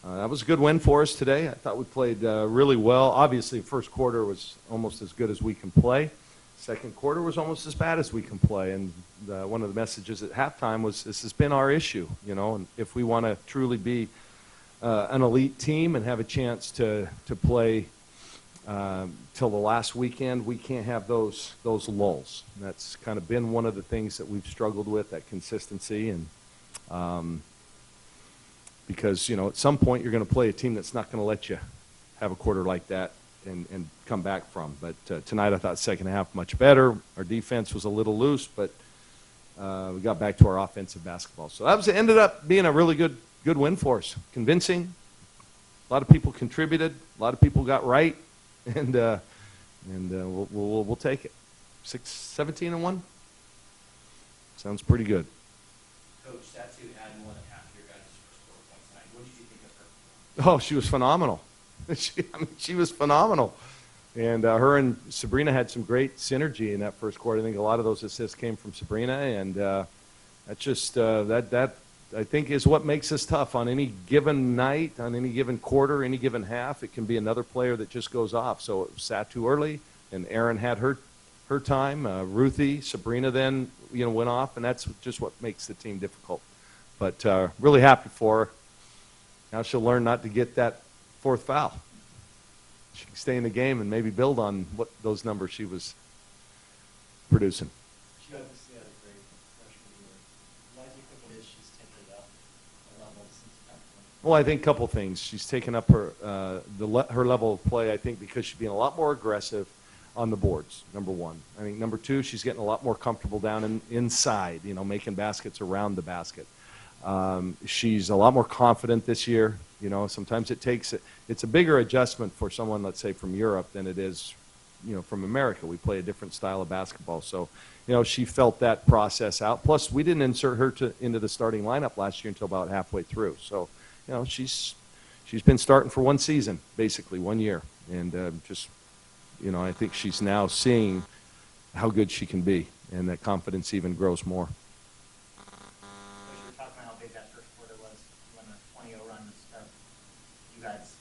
That was a good win for us today. I thought we played really well. Obviously, first quarter was almost as good as we can play. Second quarter was almost as bad as we can play. And one of the messages at halftime was this has been our issue, and if we want to truly be an elite team and have a chance to play till the last weekend, we can't have those lulls. And that's kind of been one of the things that we've struggled with, that consistency. And because, at some point you're going to play a team that's not going to let you have a quarter like that and come back from. But tonight I thought second half much better. Our defense was a little loose, but we got back to our offensive basketball. So that ended up being a really good win for us. Convincing. A lot of people contributed. A lot of people got right. And we'll take it. 17-1. Sounds pretty good. Coach, Satu had more than half your guys' first quarter points tonight. What did you think of her? Oh, she was phenomenal. She was phenomenal. And her and Sabrina had some great synergy in that first quarter. I think a lot of those assists came from Sabrina, and that's just that I think is what makes us tough. On any given night, on any given quarter, any given half, it can be another player that just goes off. So it sat too early, and Erin had her time. Ruthie, Sabrina then went off, and that's just what makes the team difficult. But really happy for her. Now she'll learn not to get that fourth foul. She can stay in the game and maybe build on what those numbers she was producing. She obviously had a great freshman year. Why do you think it is she's taken it up a level since that point? Well, I think a couple things. She's taken up her level of play, I think, because she's being a lot more aggressive on the boards, number one. I think number two, she's getting a lot more comfortable down inside, making baskets around the basket. She's a lot more confident this year. Sometimes it's a bigger adjustment for someone, let's say, from Europe than it is, from America. We play a different style of basketball. So, she felt that process out. Plus, we didn't insert her into the starting lineup last year until about halfway through. So, she's been starting for one season, basically, 1 year. And I think she's now seeing how good she can be, and that confidence even grows more. Talking about how big that first quarter was when the 20-0 run was you guys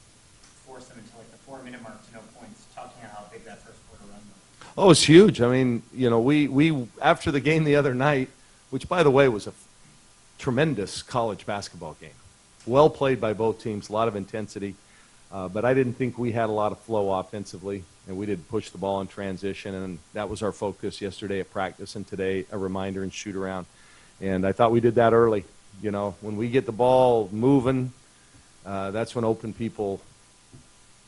forced them until like the 4-minute mark to no points. Talking about how big that first quarter run was. Oh, it's huge. I mean, we after the game the other night, which by the way was a tremendous college basketball game, well played by both teams, a lot of intensity, but I didn't think we had a lot of flow offensively, and we didn't push the ball in transition, and that was our focus yesterday at practice, and today a reminder and shoot around. And I thought we did that early. When we get the ball moving, that's when open people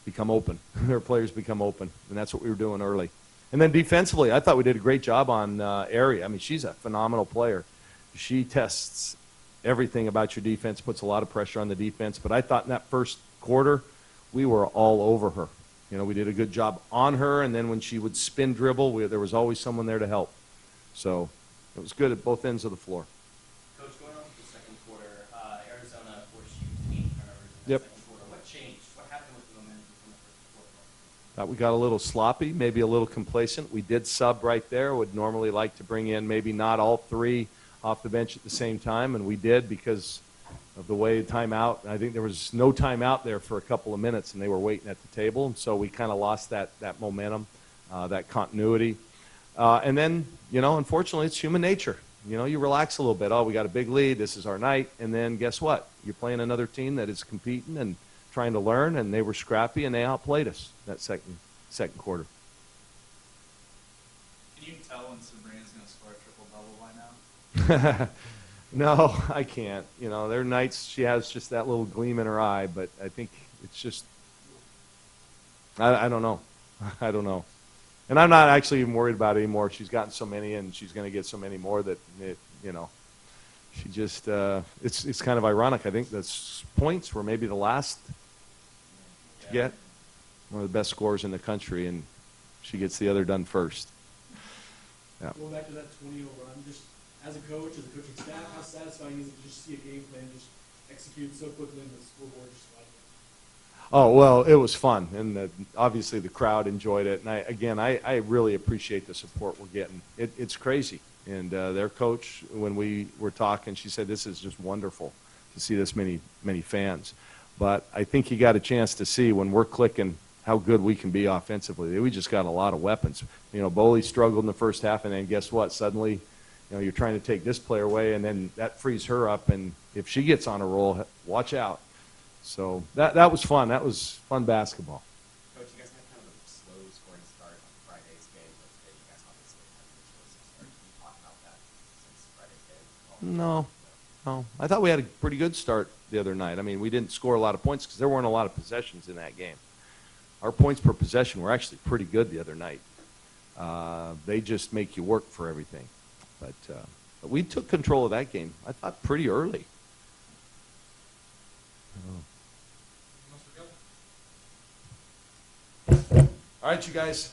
become open. Their players become open, and that's what we were doing early. And then defensively, I thought we did a great job on Ari. I mean, she's a phenomenal player. She tests everything about your defense, puts a lot of pressure on the defense. But I thought in that first quarter, we were all over her. We did a good job on her, and then when she would spin dribble, there was always someone there to help. So it was good at both ends of the floor. Coach, going on to the second quarter, Arizona forced you to 8 turnovers in the second quarter. What changed? What happened with the momentum from the first quarter? Thought we got a little sloppy, maybe a little complacent. We did sub right there. Would normally like to bring in maybe not all three off the bench at the same time, and we did because of the way timeout. I think there was no timeout there for a couple of minutes, and they were waiting at the table, and so we kind of lost that momentum, that continuity. And then, unfortunately, it's human nature. You relax a little bit. Oh, we got a big lead. This is our night. And then guess what? You're playing another team that is competing and trying to learn, and they were scrappy, and they outplayed us that second quarter. Can you tell when Sabrina's going to score a triple-double by now? No, I can't. There are nights she has just that little gleam in her eye, but I think it's just, I don't know. I don't know. And I'm not actually even worried about it anymore. She's gotten so many, and she's going to get so many more that, she just, it's kind of ironic. I think the points were maybe the last to get. One of the best scorers in the country, and she gets the other done first. Yeah. Going back to that 20-0 run, just as a coach, as a coaching staff, how satisfying is it to just see a game plan just execute so quickly and the scoreboard just like it? Oh, well, it was fun, and obviously the crowd enjoyed it. And I really appreciate the support we're getting. It's crazy. And their coach, when we were talking, she said, this is just wonderful to see this many fans. But I think you got a chance to see when we're clicking how good we can be offensively. We just got a lot of weapons. You know, Boley struggled in the first half, and then guess what? Suddenly, you know, you're trying to take this player away, and then that frees her up. And if she gets on a roll, watch out. So that was fun. That was fun basketball. Coach, you guys had kind of a slow scoring start on Friday's game, but today you guys obviously had an explosive start. Can you talk about that since Friday's game? No. No, I thought we had a pretty good start the other night. I mean, we didn't score a lot of points because there weren't a lot of possessions in that game. Our points per possession were actually pretty good the other night. They just make you work for everything. But we took control of that game, I thought, pretty early. All right, you guys.